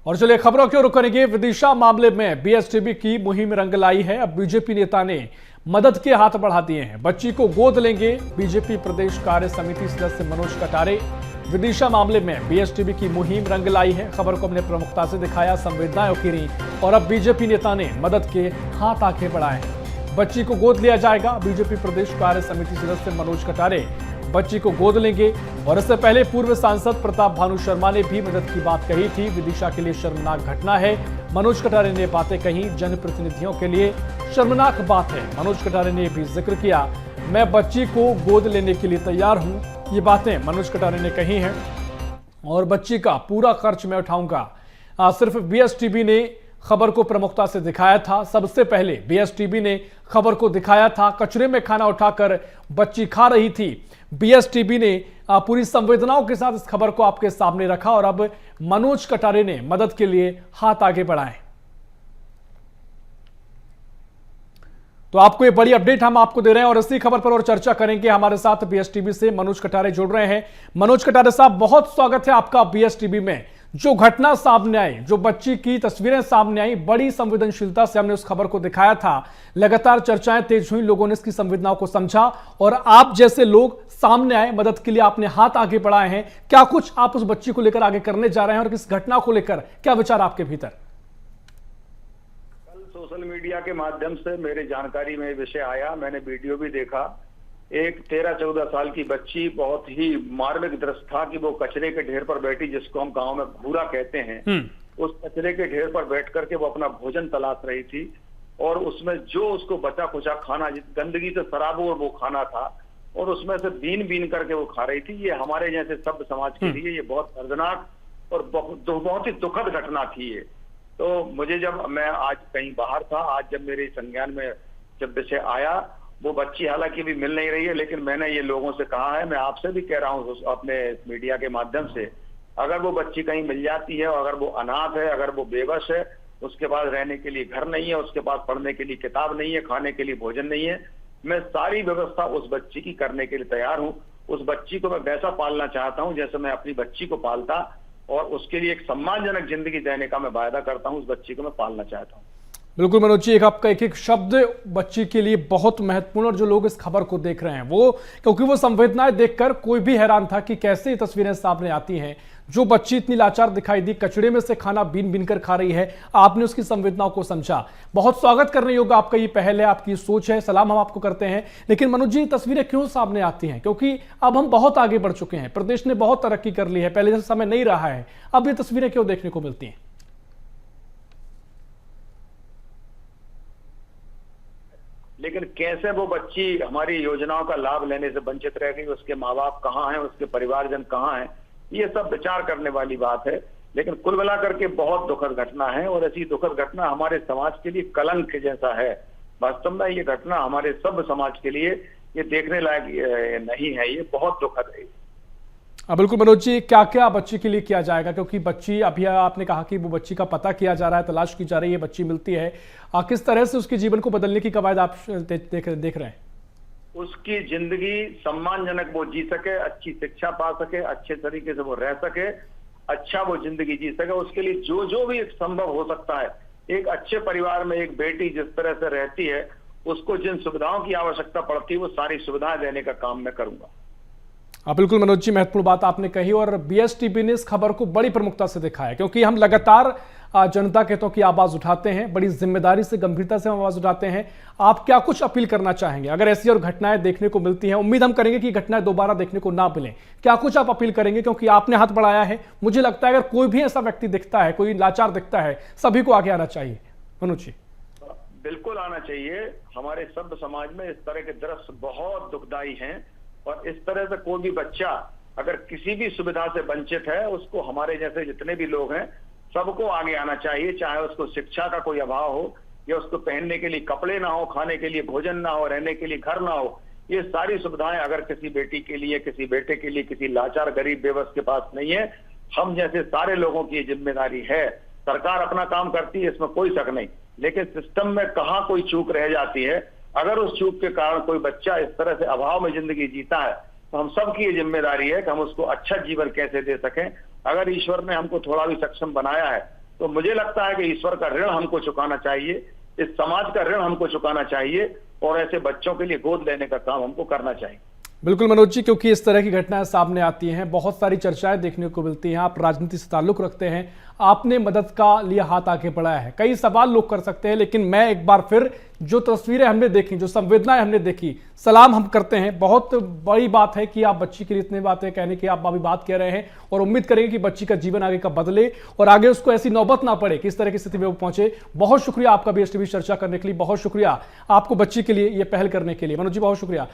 और चलिए खबरों की ओर रुख करेंगे। विदिशा मामले में बीएसटीबी की मुहिम रंग लाई है। अब बीजेपी नेता ने मदद के हाथ बढ़ा दिए हैं। बच्ची को गोद लेंगे बीजेपी प्रदेश कार्य समिति सदस्य मनोज कटारे। विदिशा मामले में बीएसटीबी की मुहिम रंग लाई है। खबर को अपने प्रमुखता से दिखाया, संवेदनाएं उकेरी और अब बीजेपी नेता ने मदद के हाथ आगे बढ़ाए हैं। बच्ची को गोद लिया जाएगा। बीजेपी प्रदेश कार्य समिति सदस्य मनोज कटारे बच्ची को गोद लेंगे। और इससे पहले पूर्व सांसद प्रताप भानु शर्मा ने भी मदद की बात कही थी। विदिशा के लिए शर्मनाक घटना है, मनोज कटारे ने बातें कही। जनप्रतिनिधियों के लिए शर्मनाक बात है, मनोज कटारे ने भी जिक्र किया। मैं बच्ची को गोद लेने के लिए तैयार हूं, ये बातें मनोज कटारे ने कही हैं। और बच्ची का पूरा खर्च मैं उठाऊंगा। सिर्फ बीएसटीबी ने खबर को प्रमुखता से दिखाया था। सबसे पहले बीएसटीबी ने खबर को दिखाया था। कचरे में खाना उठाकर बच्ची खा रही थी। बीएसटीबी ने पूरी संवेदनाओं के साथ इस खबर को आपके सामने रखा और अब मनोज कटारे ने मदद के लिए हाथ आगे बढ़ाए। तो आपको ये बड़ी अपडेट हम आपको दे रहे हैं और इसी खबर पर और चर्चा करेंगे। हमारे साथ बीएसटीबी से मनोज कटारे जुड़ रहे हैं। मनोज कटारे साहब, बहुत स्वागत है आपका बीएसटीबी में। जो घटना सामने आई, जो बच्ची की तस्वीरें सामने आई, बड़ी संवेदनशीलता से हमने उस खबर को दिखाया था। लगातार चर्चाएं तेज हुई, लोगों ने इसकी संवेदनाओं को समझा और आप जैसे लोग सामने आए, मदद के लिए आपने हाथ आगे बढ़ाए हैं। क्या कुछ आप उस बच्ची को लेकर आगे करने जा रहे हैं और इस घटना को लेकर क्या विचार आपके भीतर? कल सोशल मीडिया के माध्यम से मेरी जानकारी में विषय आया, मैंने वीडियो भी देखा। एक 13-14 साल की बच्ची, बहुत ही मार्मिक दृश्य था कि वो कचरे के ढेर पर बैठी, जिसको हम गांव में घूरा कहते हैं, उस कचरे के ढेर पर बैठ करके वो अपना भोजन तलाश रही थी। और उसमें जो उसको बचा कुचा खाना, गंदगी से सराबोर वो खाना था और उसमें से बीन बीन करके वो खा रही थी। ये हमारे जैसे सभ्य समाज के लिए ये बहुत दर्दनाक और बहुत ही दुखद घटना थी ये। तो मुझे, जब मैं आज कहीं बाहर था, आज जब मेरे संज्ञान में जब विषय आया, वो बच्ची हालांकि भी मिल नहीं रही है, लेकिन मैंने ये लोगों से कहा है, मैं आपसे भी कह रहा हूँ अपने मीडिया के माध्यम से, अगर वो बच्ची कहीं मिल जाती है, अगर वो अनाथ है, अगर वो बेबस है, उसके पास रहने के लिए घर नहीं है, उसके पास पढ़ने के लिए किताब नहीं है, खाने के लिए भोजन नहीं है, मैं सारी व्यवस्था उस बच्ची की करने के लिए तैयार हूँ। उस बच्ची को मैं वैसा पालना चाहता हूँ जैसे मैं अपनी बच्ची को पालता, और उसके लिए एक सम्मानजनक जिंदगी देने का मैं वायदा करता हूँ। उस बच्ची को मैं पालना चाहता हूँ। बिल्कुल मनोज जी, एक आपका एक एक शब्द बच्ची के लिए बहुत महत्वपूर्ण। और जो लोग इस खबर को देख रहे हैं वो, क्योंकि वो संवेदनाएं देखकर कोई भी हैरान था कि कैसे ये तस्वीरें सामने आती हैं। जो बच्ची इतनी लाचार दिखाई दी, कचड़े में से खाना बीन बीन कर खा रही है, आपने उसकी संवेदनाओं को समझा। बहुत स्वागत करने योग्य आपका ये पहल है, आपकी सोच है, सलाम हम आपको करते हैं। लेकिन मनोज जी, तस्वीरें क्यों सामने आती हैं? क्योंकि अब हम बहुत आगे बढ़ चुके हैं, प्रदेश ने बहुत तरक्की कर ली है, पहले जैसा समय नहीं रहा है। अब ये तस्वीरें क्यों देखने को मिलती हैं? लेकिन कैसे वो बच्ची हमारी योजनाओं का लाभ लेने से वंचित रह गई, उसके माँ बाप कहाँ हैं, उसके परिवारजन कहाँ हैं, ये सब विचार करने वाली बात है। लेकिन कुल मिलाकर के बहुत दुखद घटना है और ऐसी दुखद घटना हमारे समाज के लिए कलंक जैसा है। वास्तव में ये घटना हमारे सब समाज के लिए ये देखने लायक नहीं है, ये बहुत दुखद है। बिल्कुल मनोज जी, क्या क्या बच्ची के लिए किया जाएगा? क्योंकि बच्ची, अभी आपने कहा कि वो बच्ची का पता किया जा रहा है, तलाश की जा रही है, बच्ची मिलती है, किस तरह से उसके जीवन को बदलने की कवायद आप देख रहे हैं? उसकी जिंदगी सम्मानजनक वो जी सके, अच्छी शिक्षा पा सके, अच्छे तरीके से वो रह सके, अच्छा वो जिंदगी जी सके, उसके लिए जो जो भी संभव हो सकता है। एक अच्छे परिवार में एक बेटी जिस तरह से रहती है, उसको जिन सुविधाओं की आवश्यकता पड़ती है, वो सारी सुविधाएं देने का काम मैं करूंगा। बिल्कुल मनोज जी, महत्वपूर्ण बात आपने कही और बीएसटीबी ने इस खबर को बड़ी प्रमुखता से दिखाया, क्योंकि हम लगातार जनता के हितों की आवाज उठाते हैं, बड़ी जिम्मेदारी से, गंभीरता से हम आवाज उठाते हैं। आप क्या कुछ अपील करना चाहेंगे अगर ऐसी और घटनाएं देखने को मिलती हैं? उम्मीद हम करेंगे कि घटनाएं दोबारा देखने को ना मिलें। क्या कुछ आप अपील करेंगे? क्योंकि आपने हाथ बढ़ाया है, मुझे लगता है अगर कोई भी ऐसा व्यक्ति दिखता है, कोई लाचार दिखता है, सभी को आगे आना चाहिए। मनोज जी, बिल्कुल आना चाहिए। हमारे सब समाज में इस तरह के दृश्य बहुत दुखदायी हैं और इस तरह से कोई भी बच्चा अगर किसी भी सुविधा से वंचित है, उसको हमारे जैसे जितने भी लोग हैं सबको आगे आना चाहिए। चाहे उसको शिक्षा का कोई अभाव हो, या उसको पहनने के लिए कपड़े ना हो, खाने के लिए भोजन ना हो, रहने के लिए घर ना हो, ये सारी सुविधाएं अगर किसी बेटी के लिए, किसी बेटे के लिए, किसी लाचार गरीब बेबस के पास नहीं है, हम जैसे सारे लोगों की जिम्मेदारी है। सरकार अपना काम करती है, इसमें कोई शक नहीं, लेकिन सिस्टम में कहाँ कोई चूक रह जाती है। अगर उस चूक के कारण कोई बच्चा इस तरह से अभाव में जिंदगी जीता है, तो हम सबकी ये जिम्मेदारी है कि हम उसको अच्छा जीवन कैसे दे सकें। अगर ईश्वर ने हमको थोड़ा भी सक्षम बनाया है, तो मुझे लगता है कि ईश्वर का ऋण हमको चुकाना चाहिए, इस समाज का ऋण हमको चुकाना चाहिए और ऐसे बच्चों के लिए गोद लेने का काम हमको करना चाहिए। बिल्कुल मनोज जी, क्योंकि इस तरह की घटनाएं सामने आती हैं, बहुत सारी चर्चाएं देखने को मिलती हैं, आप राजनीति से ताल्लुक रखते हैं, आपने मदद का लिए हाथ आगे बढ़ाया है, कई सवाल लोग कर सकते हैं, लेकिन मैं एक बार फिर जो तस्वीरें हमने देखी, जो संवेदनाएं हमने देखी, सलाम हम करते हैं। बहुत बड़ी बात है कि आप बच्ची के लिए इतनी बातें कहने की आप अभी बात कह रहे हैं और उम्मीद करेंगे कि बच्ची का जीवन आगे का बदले और आगे उसको ऐसी नौबत ना पड़े कि इस तरह की स्थिति में वो पहुंचे। बहुत शुक्रिया आपका BSTV चर्चा करने के लिए, बहुत शुक्रिया आपको बच्ची के लिए ये पहल करने के लिए। मनोज जी बहुत शुक्रिया।